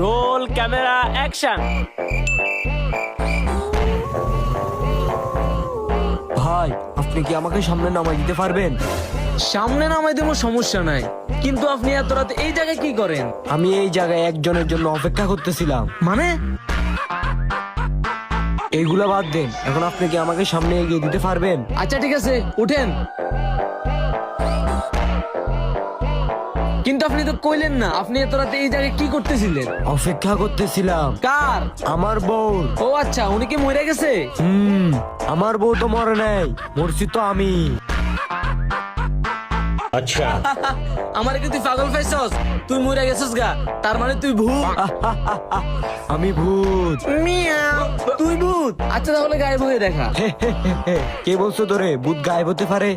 Roll camera action. ভাই, আপনি কি আমাকে সামনে নামাই দিতে পারবেন? সামনে নামাই দেবো, সমস্যা নাই, কিন্তু আপনি এত রাতে এই জায়গায় কি করেন? আমি এই জায়গায় একজনের জন্য অপেক্ষা করতেছিলাম। মানে এইগুলা বাদ দেন, এখন আপনি কি আমাকে সামনে এগিয়ে দিতে পারবেন? আচ্ছা ঠিক আছে, উঠেন। কিন্তু আপনি তো কইলেন না আপনি এত রাতে এই জায়গায় কি করতেছিলেন। অপেক্ষা করতেছিলাম। কার? আমার বউ। ও আচ্ছা, উনি কি মরে গেছে? আমার বউ তো মরে নাই, মরছি তো আমি। अच्छा আমার কি তুই পাগল পাইছস? তুই মরে গেছিস গা, তার মানে তুই ভূত। আমি ভূত। মিয়াও, তুই ভূত? আচ্ছা তাহলে গায়েব হয়ে দেখা। কে বলছো তোরে ভূত গায়েব হতে পারে?